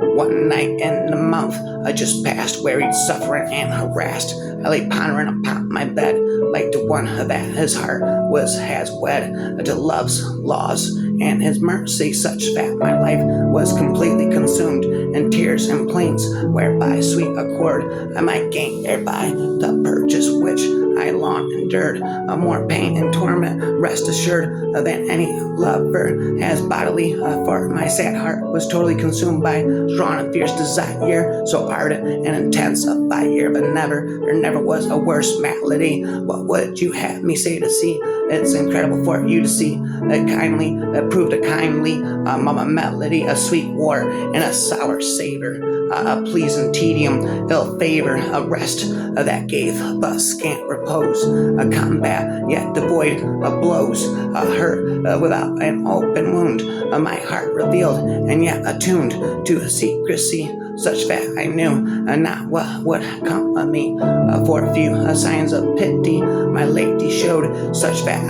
One night in the month I just passed, wearied, suffering, and harassed. I lay pondering upon my bed, like the one that his heart has wed to love's laws and his mercy, such that my life was completely consumed in tears and plaints, whereby sweet accord I might gain thereby the purchase which I long endured. More pain and torment, rest assured, than any lover has bodily, for my sad heart was totally consumed by strong and fierce desire, so ardent and intense a fire, but there never was a worse malady. What would you have me say to see? It's incredible for you to see. It proved a kindly melody, a sweet war and a sour savor, a pleasing tedium, ill favor, a rest that gave but scant repose, a combat yet devoid of blows, a hurt without an open wound, my heart revealed and yet attuned to secrecy, such that I knew not what would come of me. For a few signs of pity my lady showed, such that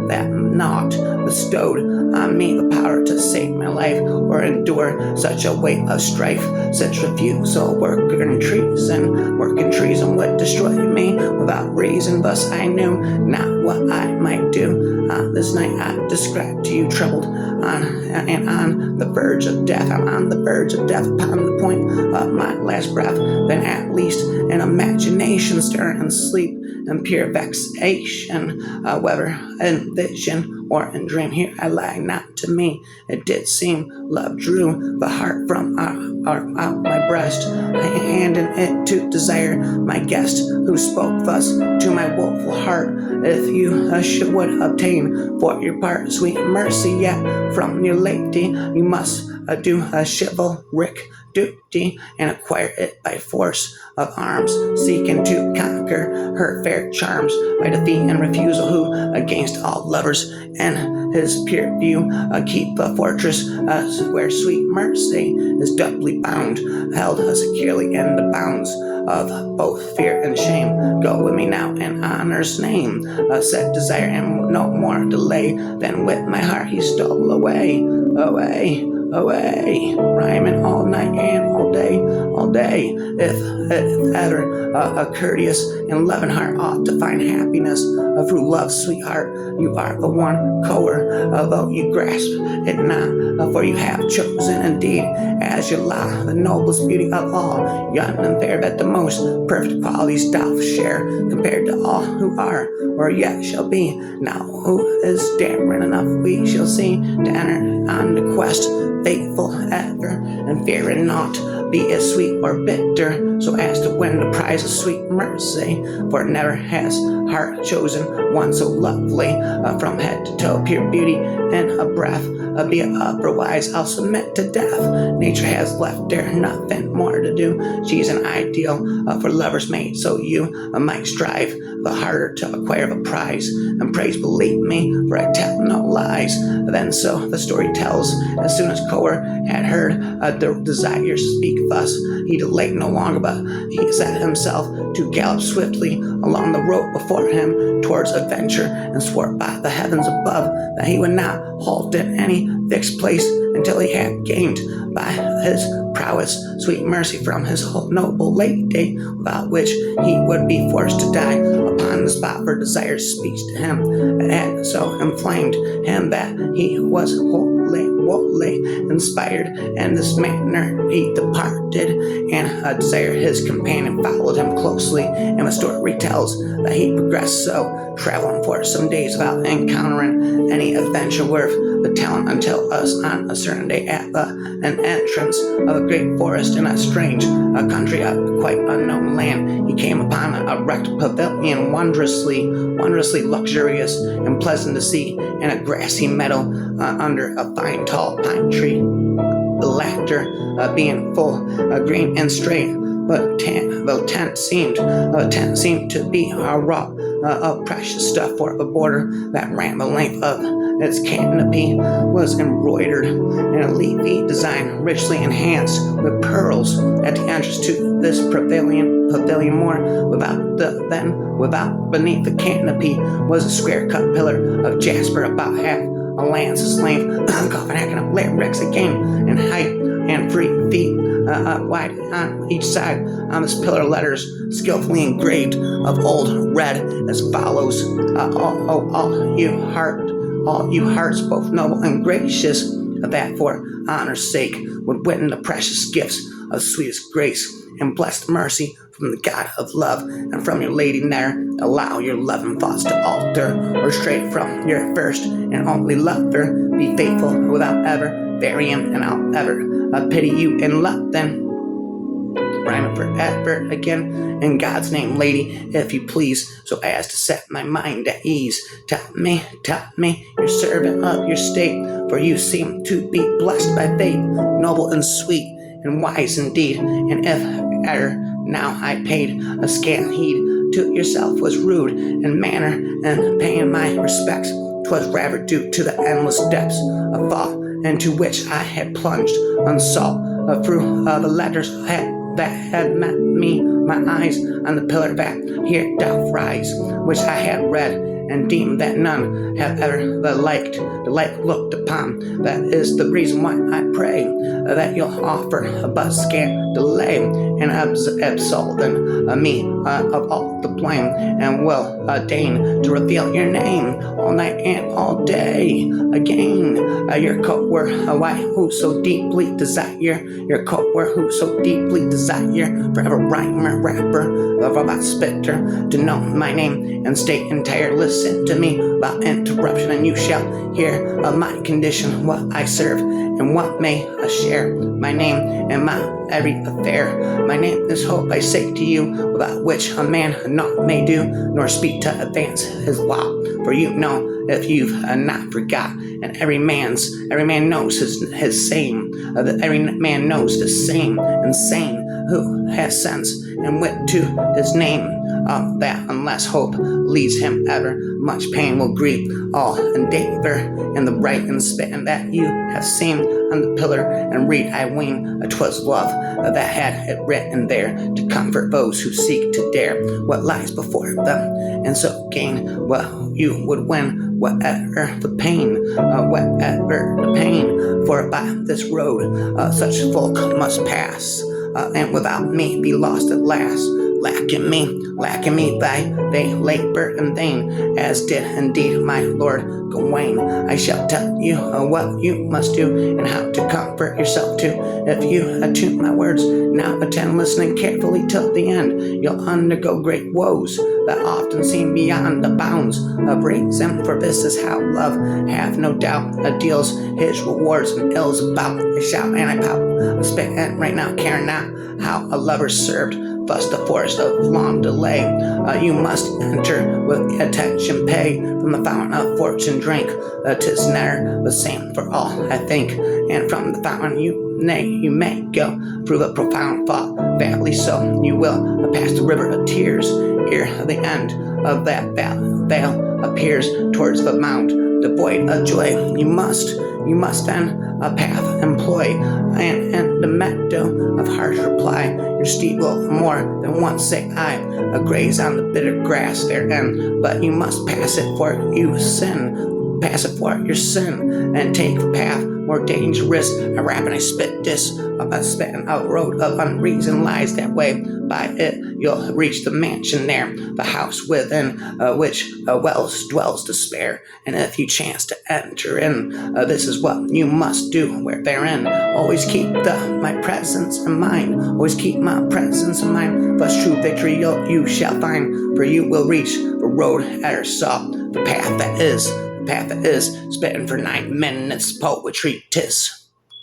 that naught bestowed on me the power to save my life or endure such a weight of strife. Such refusal, working treason would destroy me without reason. Thus I knew not what I might do. This night I described to you, troubled on the verge of death. I'm on the verge of death, upon the point of my last breath. Then at least in imagination, stirring in sleep and pure vexation, whether in vision or in dream, here I lie. Not to me it did seem love drew the heart from out my breast, handing it to desire, my guest, who spoke thus to my woeful heart. If you would obtain for your part sweet mercy yet from your lady, you must do a chivalric duty and acquire it by force of arms, seeking to conquer her fair charms by defeat and refusal, who against all lovers in his pure view keep a fortress where sweet mercy is doubly bound, held securely in the bounds of both fear and shame. Go with me now in honor's name, said desire, and no more delay. Then with my heart he stole away, rhyming all night and all day. If ever a courteous and loving heart ought to find happiness through love's sweetheart, you are the one coer, though you grasp it not, for you have chosen indeed as your lot the noblest beauty of all, young and fair, that the most perfect qualities doth share, compared to all who are or yet shall be. Now who is daring enough we shall see to enter on the quest, faithful ever and fearing naught, be it sweet or bitter, so as to win the prize of sweet mercy. For never has heart chosen one so lovely, from head to toe, pure beauty and a breath, be it otherwise I'll submit to death. Nature has left there nothing more to do. She's an ideal for lovers made, so you might strive the harder to acquire the prize. And praise believe me, for I tell no lies. Then so the story tells, as soon as Coer had heard the desire speak thus, he delayed no longer, but he set himself to gallop swiftly along the road before him towards adventure, and swore by the heavens above that he would not halt in any fixed place until he had gained by his prowess sweet mercy from his noble lady, without which he would be forced to die upon the spot. For desire's speech to him had so inflamed him that he was wholly inspired. In this manner he departed, and desire his companion followed him closely, and the story retells that he progressed so, traveling for some days without encountering any adventure worth the telling, until us on a certain day at an entrance of a great forest in a strange country, a quite unknown land, he came upon a wrecked pavilion, wondrously luxurious and pleasant to see, in a grassy meadow under a fine tall pine tree, the latter being full green and straight. But the tent seemed to be wrought of precious stuff, for the border that ran the length of its canopy was embroidered in a leafy design, richly enhanced with pearls. At the entrance to this pavilion more without beneath the canopy was a square-cut pillar of jasper, about half a lance's length, coffin hacking up lyrics again in height and 3 feet wide on each side. On this pillar, letters skillfully engraved of old read as follows: all you hearts, both noble and gracious, that for honor's sake would win the precious gifts of sweetest grace and blessed mercy from the God of love, and from your lady ne'er allow your loving thoughts to alter, or stray from your first and only lover. Be faithful without ever varying, and I'll ever pity you in love. Then rhyming forever again, in God's name, lady, if you please, so as to set my mind at ease. Tell me, your servant of your state, for you seem to be blessed by fate, noble and sweet and wise indeed. And if e'er now I paid a scant heed to yourself, was rude in manner and paying my respects, 'twas rather due to the endless depths of thought into which I had plunged unsought through the letters that had met me, my eyes on the pillar that here doth rise, which I had read and deemed that none have ever the like looked upon. That is the reason why I pray that you'll offer but scant delay, and absolving me of all the blame, and will deign to reveal your name all night and all day. Again, your coat were white, who so deeply desire, your coat were who so deeply desire, forever rhymer, rapper, about spitter, to know my name and state entire. Listen to me without interruption, and you shall hear of my condition, what I serve, and what may share my name and my every affair. My name is hope, I say to you, without which a man naught may do, nor speak to advance his law. For you know, if you've not forgot, and every man knows his same, every man knows the same, insane, who has sense and wit to his name, that unless hope leads him ever, much pain will grieve all endeavor. And the bright and spitting that you have seen on the pillar and read, I ween 'twas love that had it written there, to comfort those who seek to dare what lies before them, and so gain what you would win, whatever the pain, for by this road such folk must pass, and without me be lost at last. Lacking me, they labor in vain, as did indeed my Lord Gawain. I shall tell you what you must do, and how to comfort yourself too. If you attune my words, now attend, listening carefully till the end, you'll undergo great woes that often seem beyond the bounds of reason. For this is how love, have no doubt, deals his rewards and ills about. I shout and I pout, I spit and right now, caring not how a lover served. Thus the forest of long delay, you must enter with attention, pay from the fountain of fortune drink. 'Tis ne'er the same for all, I think, and from the fountain you may go through the profound thought. Badly so, you will pass the river of tears, ere the end of that vale appears towards the mount, devoid of joy. You must then a path employ, and the meadow of harsh reply. Your steed will more than once say I, graze on the bitter grass therein, but you must pass it for your sin, and take the path more dangerous. A rapid spitting out road of unreason lies that way. By it you'll reach the mansion there, the house within which dwells despair. And if you chance to enter in, this is what you must do. Where therein, always keep my presence in mind. Always keep my presence in mind. Thus true victory you shall find, for you will reach the road e'er saw, the path that is. Spitting for 9 minutes, poetry 'tis.